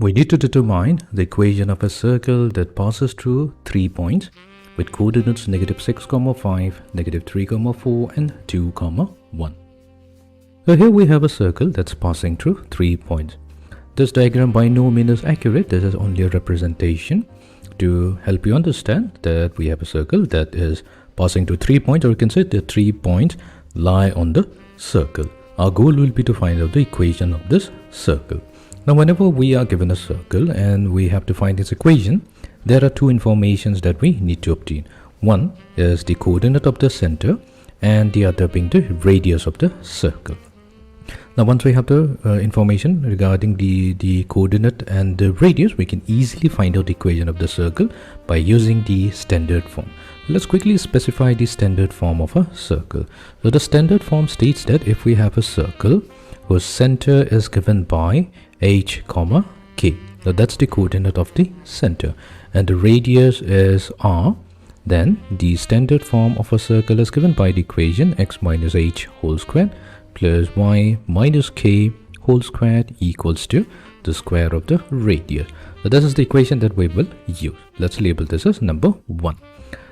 We need to determine the equation of a circle that passes through 3 points with coordinates -6, 5, -3, 4 and 2, 1. So here we have a circle that's passing through 3 points. This diagram by no means is accurate. This is only a representation to help you understand that we have a circle that is passing through 3 points, or you can say the 3 points lie on the circle. Our goal will be to find out the equation of this circle. Now, whenever we are given a circle and we have to find its equation, there are two informations that we need to obtain. One is the coordinate of the center and the other being the radius of the circle. Now, once we have the information regarding the coordinate and the radius, we can easily find out the equation of the circle by using the standard form. Let's quickly specify the standard form of a circle. So the standard form states that if we have a circle whose center is given by h, k, so that's the coordinate of the center, and the radius is r, then the standard form of a circle is given by the equation x minus h whole squared plus y minus k whole squared equals to the square of the radius. So this is the equation that we will use. Let's label this as number 1.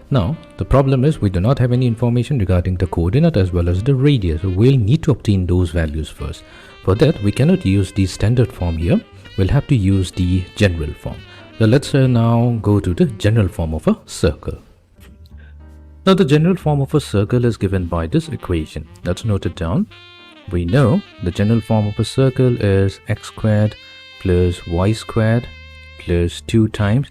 Now, the problem is we do not have any information regarding the coordinate as well as the radius. So we'll need to obtain those values first. For that, we cannot use the standard form here. We'll have to use the general form. So let's now go to the general form of a circle. Now, the general form of a circle is given by this equation. Let's note it down. We know the general form of a circle is x squared plus y squared plus 2 times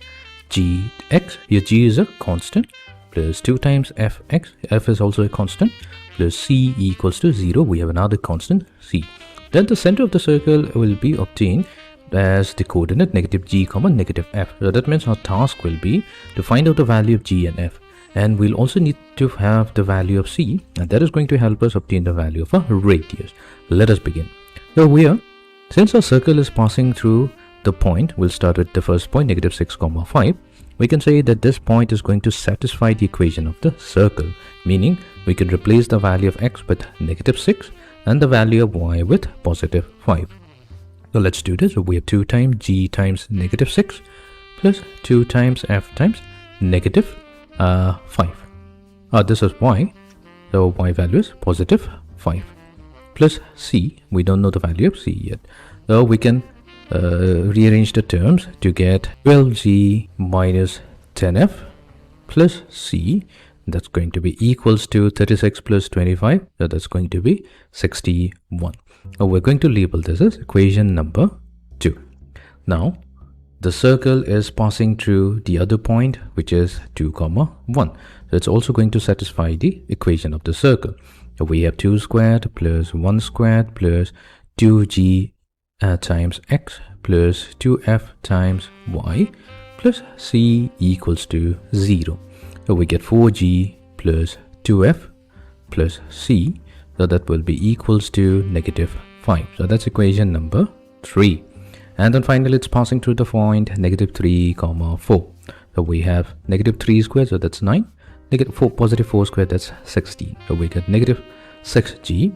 gx. Here g is a constant, plus 2 times fx. F is also a constant, plus c equals to 0. We have another constant, c. Then the center of the circle will be obtained as the coordinate -g, -f. So that means our task will be to find out the value of g and f. And we'll also need to have the value of c, and that is going to help us obtain the value of a radius. Let us begin. So here, since our circle is passing through the point, we'll start with the first point, -6, 5. We can say that this point is going to satisfy the equation of the circle, meaning we can replace the value of x with -6 and the value of y with +5. So let's do this. So we have 2 times g times -6 plus 2 times f times -5. This is y, so y value is +5 plus c. We don't know the value of c yet, so we can rearrange the terms to get 12g minus 10f plus c. That's going to be equals to 36 plus 25, so that's going to be 61. Now we're going to label this as equation number 2. Now the circle is passing through the other point, which is 2, 1. So it's also going to satisfy the equation of the circle. So we have 2 squared plus 1 squared plus 2g times x plus 2f times y plus c equals to 0. So we get 4g plus 2f plus c. So that will be equals to -5. So that's equation number 3. And then finally, it's passing through the point -3, 4. So we have -3 squared, so that's 9. +4 squared, that's 16. So we get -6g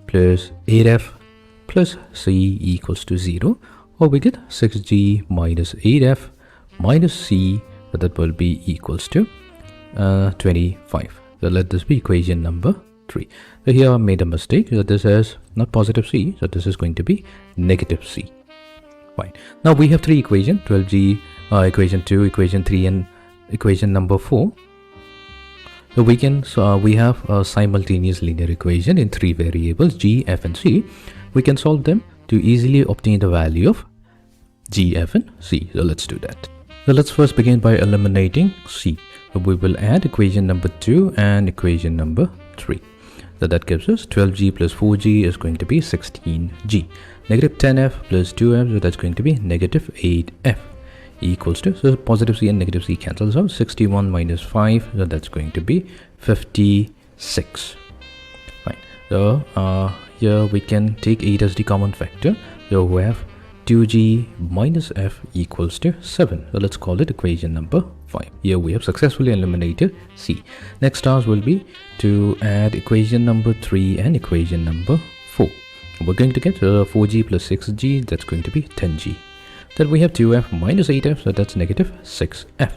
plus 8f plus c equals to 0. Or we get 6g minus 8f minus c, so that will be equals to 25. So let this be equation number 3. So here I made a mistake. So this is not +c, so this is going to be -c. Fine. Now we have 3 equations, 12g, equation 2, equation 3 and equation number 4. So we have a simultaneous linear equation in 3 variables, g, f and c. We can solve them to easily obtain the value of g, f and c. So let's do that. So let's first begin by eliminating c. So we will add equation number 2 and equation number 3. So that gives us 12g plus 4g is going to be 16g. -10f plus 2f, so that's going to be -8f equals to, so +c and -c cancels out, 61 minus 5, so that's going to be 56. Fine. So here we can take 8 as the common factor. So we have 2g minus f equals to 7. So let's call it equation number 5. Here we have successfully eliminated c. Next task will be to add equation number 3 and equation number 4. We're going to get 4g plus 6g, that's going to be 10g. Then we have 2f minus 8f, so that's negative 6f.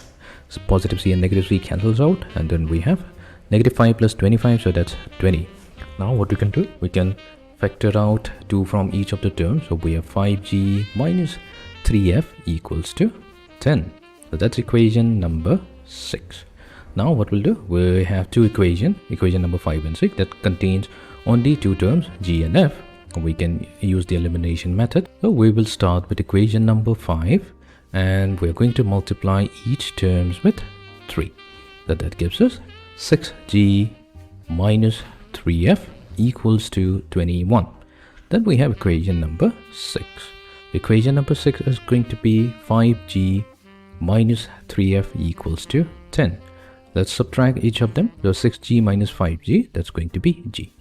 So positive c and negative c cancels out, and then we have negative 5 plus 25, so that's 20. Now what we can do, we can factor out 2 from each of the terms. So we have 5g minus 3f equals to 10. So that's equation number 6. Now what we'll do, we have two equation number 5 and 6, that contains only two terms, g and f. We can use the elimination method. So we will start with equation number 5, and we're going to multiply each terms with 3. So that gives us 6g minus 3f equals to 21. Then we have equation number 6. Equation number 6 is going to be 5g minus 3f equals to 10. Let's subtract each of them. So 6g minus 5g, that's going to be g.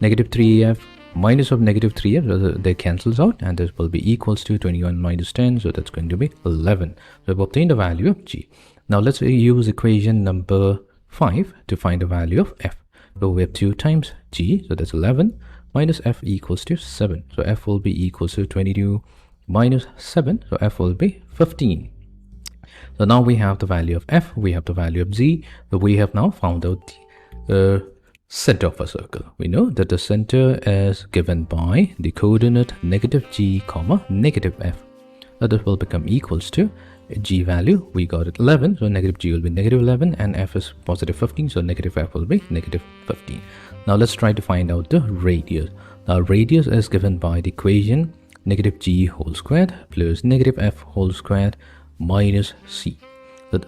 Negative 3f minus of negative 3f, so they cancels out, and this will be equals to 21 minus 10, so that's going to be 11. So we've obtained the value of g. Now let's use equation number 5 to find the value of f. So we have 2 times g, so that's 11, minus f equals to 7. So f will be equals to 22 minus 7, so f will be 15. So now we have the value of f, we have the value of z, so we have now found out the center of a circle. We know that the center is given by the coordinate negative g comma negative f. So this will become equals to g value, we got it 11, so negative g will be negative 11, and f is positive 15, so negative f will be negative 15. Now let's try to find out the radius. Now radius is given by the equation negative g whole squared plus negative f whole squared minus c. But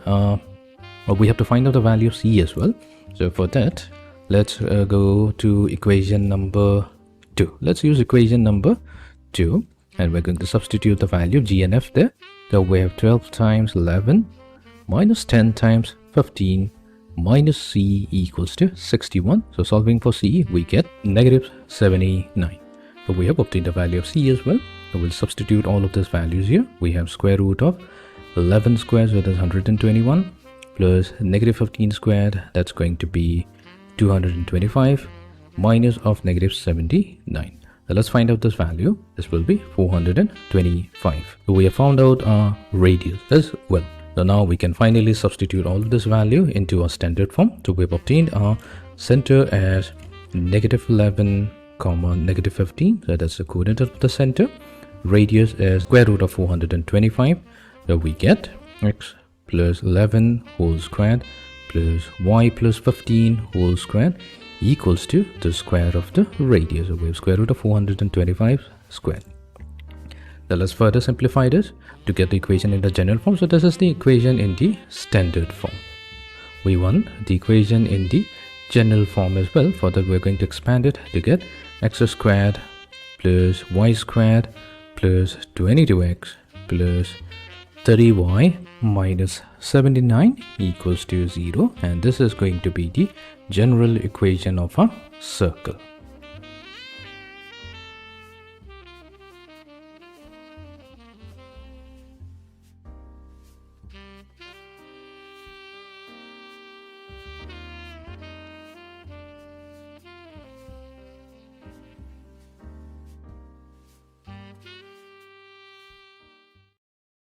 we have to find out the value of c as well. So for that, let's go to equation number 2. Let's use equation number 2, and we're going to substitute the value of g and f there. So we have 12 times 11 minus 10 times 15 minus c equals to 61. So solving for c, we get negative 79. So we have obtained the value of c as well. So we'll substitute all of these values here. We have square root of 11 squared, so that's 121, plus negative 15 squared, that's going to be 225, minus of negative 79. So let's find out this value. This will be 425. So we have found out our radius as well. So now we can finally substitute all of this value into our standard form. So we've obtained our center as negative 11 comma negative 15. So that's the coordinate of the center. Radius is square root of 425. So we get x plus 11 whole squared plus y plus 15 whole squared equals to the square of the radius. So we have square root of 425 squared. Now let's further simplify this to get the equation in the general form. So this is the equation in the standard form. We want the equation in the general form as well. For that, we're going to expand it to get x squared plus y squared plus 22x plus 30y minus 79 equals to 0, and this is going to be the general equation of a circle.